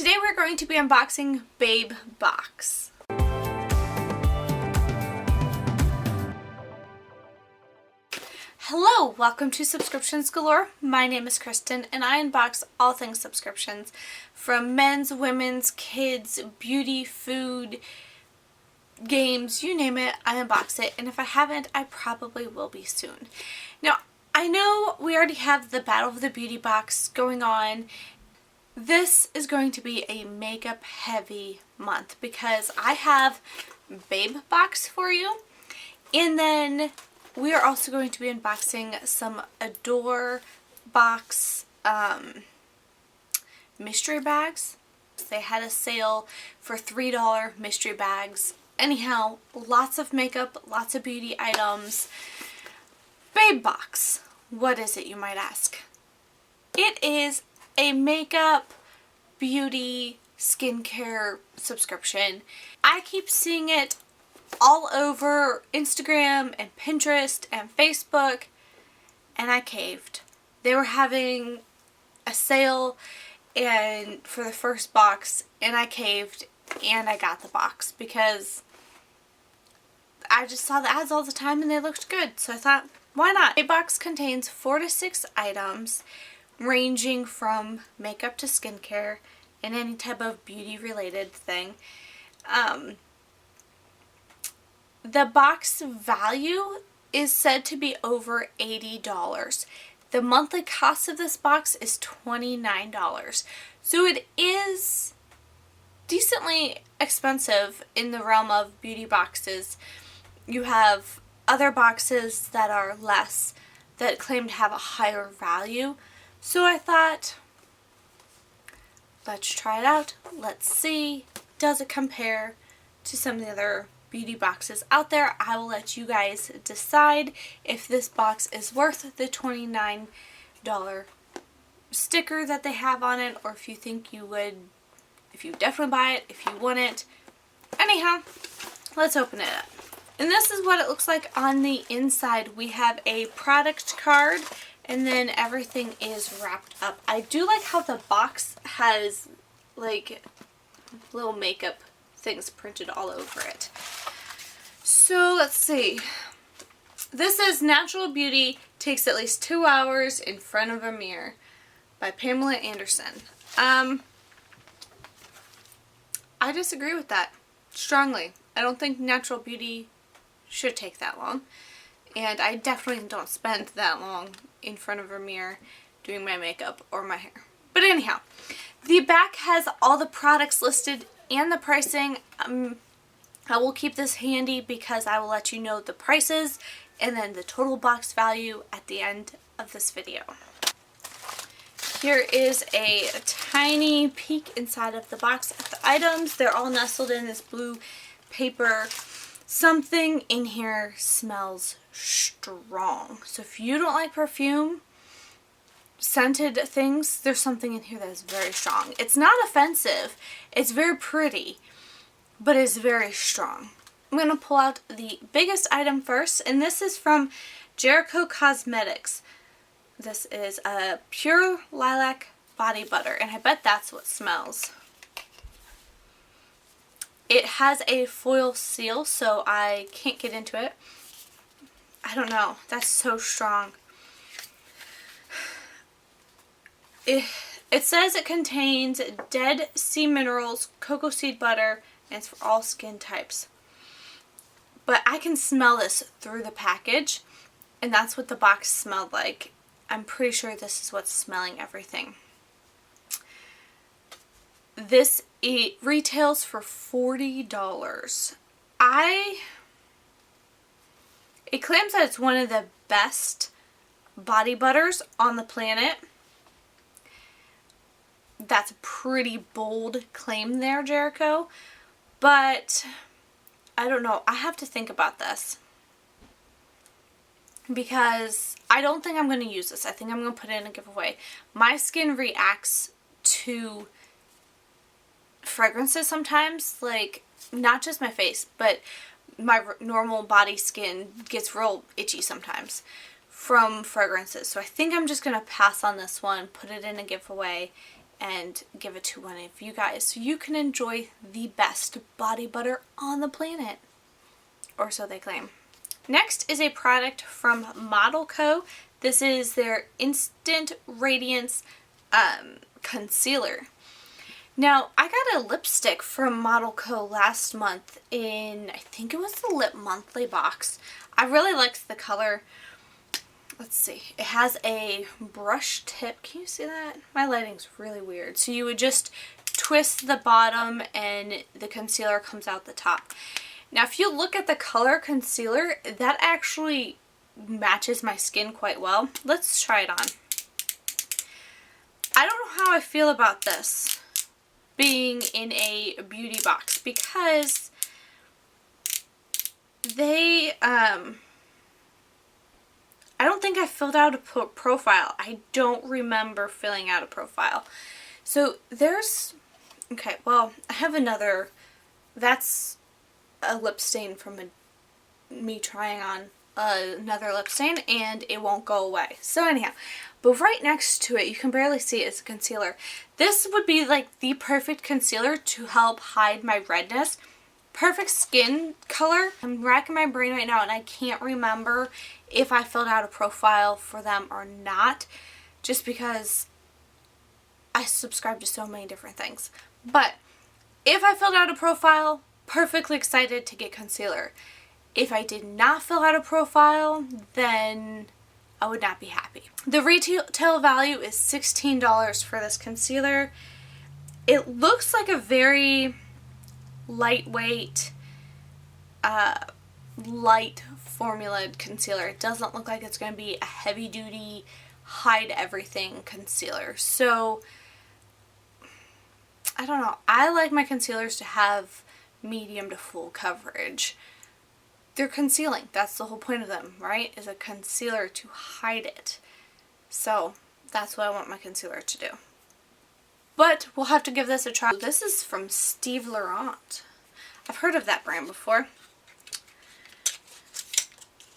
Today we're going to be unboxing Babebox. Hello, welcome to Subscriptions Galore. My name is Kristen and I unbox all things subscriptions from men's, women's, kids, beauty, food, games, you name it, I unbox it, and if I haven't, I probably will be soon. Now, I know we already have the Battle of the Beauty box going on. This is going to be a makeup heavy month because I have Babebox for you, and then we are also going to be unboxing some Adore box mystery bags. They had a sale for $3 mystery bags. Anyhow, lots of makeup, lots of beauty items. Babebox. What is it, you might ask? It is a makeup, beauty, skincare subscription. I keep seeing it all over Instagram and Pinterest and Facebook, and I caved. They were having a sale and for the first box, and I caved and I got the box because I just saw the ads all the time and they looked good, so I thought, why not? A box contains 4 to 6 items ranging from makeup to skincare and any type of beauty related thing. The box value is said to be over $80. The monthly cost of this box is $29. So it is decently expensive in the realm of beauty boxes. You have other boxes that are less, that claim to have a higher value. So I thought, let's try it out. Let's see, does it compare to some of the other beauty boxes out there? I will let you guys decide if this box is worth the $29 sticker that they have on it, or if you think you would, if you definitely buy it, if you want it. Anyhow, let's open it up. And this is what it looks like on the inside. We have a product card and then everything is wrapped up. I do like how the box has like little makeup things printed all over it. So let's see. This is Natural Beauty Takes at least 2 hours in front of a mirror by Pamela Anderson. I disagree with that strongly. I don't think natural beauty should take that long, and I definitely don't spend that long in front of a mirror doing my makeup or my hair. But anyhow, the back has all the products listed and the pricing. I will keep this handy because I will let you know the prices and then the total box value at the end of this video. Here is a tiny peek inside of the box at the items. They're all nestled in this blue paper. Something in here smells strong. So if you don't like perfume, scented things, there's something in here that is very strong. It's not offensive. It's very pretty, but it's very strong. I'm going to pull out the biggest item first, and this is from Jericho Cosmetics. This is a pure lilac body butter, and I bet that's what smells. It has a foil seal, so I can't get into it. I don't know. That's so strong. It says it contains dead sea minerals, cocoa seed butter, and it's for all skin types. But I can smell this through the package, and that's what the box smelled like. I'm pretty sure this is what's smelling everything. This retails for $40. It claims that it's one of the best body butters on the planet. That's a pretty bold claim there, Jericho. But I don't know. I have to think about this, because I don't think I'm going to use this. I think I'm going to put it in a giveaway. My skin reacts to fragrances sometimes, like not just my face, but my normal body skin gets real itchy sometimes from fragrances. So I think I'm just going to pass on this one, put it in a giveaway, and give it to one of you guys so you can enjoy the best body butter on the planet. Or so they claim. Next is a product from Model Co. This is their Instant Radiance concealer. Now, I got a lipstick from Model Co. last month in, I think it was the Lip Monthly box. I really liked the color. Let's see. It has a brush tip. Can you see that? My lighting's really weird. So you would just twist the bottom and the concealer comes out the top. Now, if you look at the color concealer, that actually matches my skin quite well. Let's try it on. I don't know how I feel about this being in a beauty box because they, I don't think I filled out a profile. I don't remember filling out a profile. So there's, okay, well, I have another, that's a lip stain from me trying on another lip stain, and it won't go away. So anyhow, but right next to it, you can barely see it, it's a concealer. This would be like the perfect concealer to help hide my redness. Perfect skin color. I'm racking my brain right now and I can't remember if I filled out a profile for them or not, just because I subscribe to so many different things. But if I filled out a profile, perfectly excited to get concealer. If I did not fill out a profile, then I would not be happy. The retail value is $16 for this concealer. It looks like a very lightweight, light formula concealer. It doesn't look like it's going to be a heavy duty, hide everything concealer. So, I don't know. I like my concealers to have medium to full coverage. They're concealing. That's the whole point of them, right? Is a concealer to hide it. So that's what I want my concealer to do. But we'll have to give this a try. This is from LaRon. I've heard of that brand before.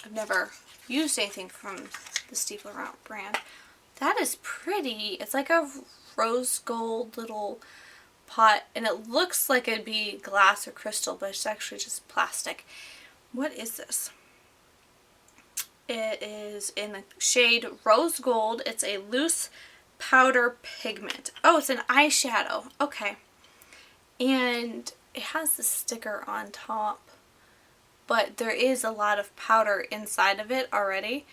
I've never used anything from the LaRon brand. That is pretty. It's like a rose gold little pot, and it looks like it'd be glass or crystal, but it's actually just plastic. What is this? It is in the shade Rose Gold. It's a loose powder pigment. Oh, it's an eyeshadow. Okay. And it has the sticker on top, but there is a lot of powder inside of it already.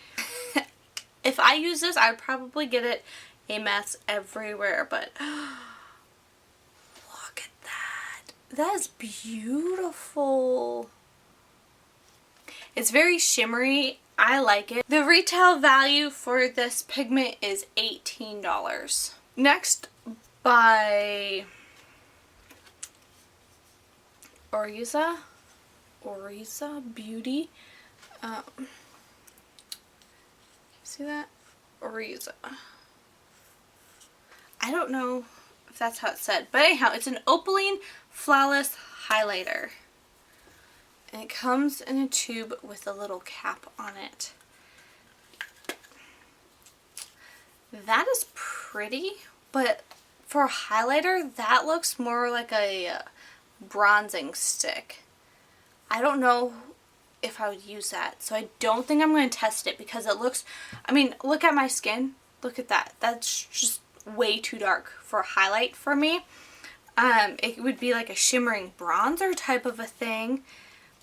If I use this, I'd probably get it a mess everywhere, but look at that. That is beautiful. It's very shimmery. I like it. The retail value for this pigment is $18. Next, by Orissa Beauty. See that? Orissa. I don't know if that's how it's said, but anyhow, it's an opaline flawless highlighter. And it comes in a tube with a little cap on it. That is pretty, but for a highlighter, that looks more like a bronzing stick. I don't know if I would use that, so I don't think I'm going to test it because it looks, I mean, look at my skin. Look at that. That's just way too dark for a highlight for me. It would be like a shimmering bronzer type of a thing.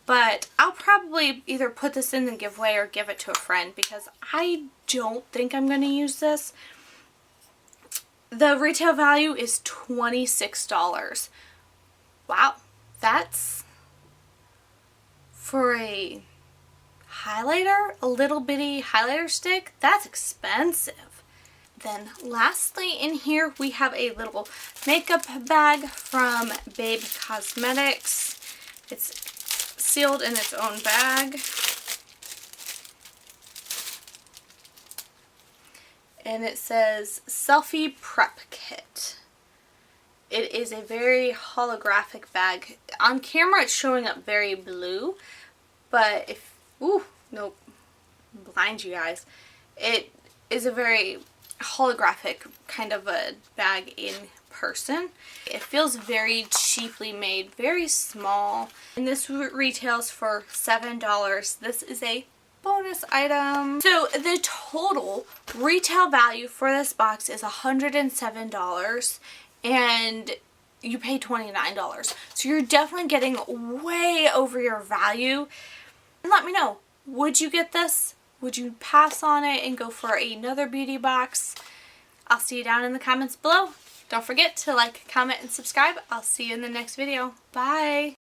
But I'll probably either put this in the giveaway or give it to a friend because I don't think I'm going to use this. The retail value is $26. Wow, that's for a highlighter, a little bitty highlighter stick, that's expensive. Then lastly in here we have a little makeup bag from Babe Cosmetics. It's sealed in its own bag. And it says Selfie Prep Kit. It is a very holographic bag. On camera it's showing up very blue, but if, ooh, nope, blind you guys. It is a very holographic kind of a bag in person. It feels very cheaply made, very small, and this retails for $7. This is a bonus item. So the total retail value for this box is $107 and you pay $29. So you're definitely getting way over your value. And let me know, would you get this? Would you pass on it and go for another beauty box? I'll see you down in the comments below. Don't forget to like, comment, and subscribe. I'll see you in the next video. Bye!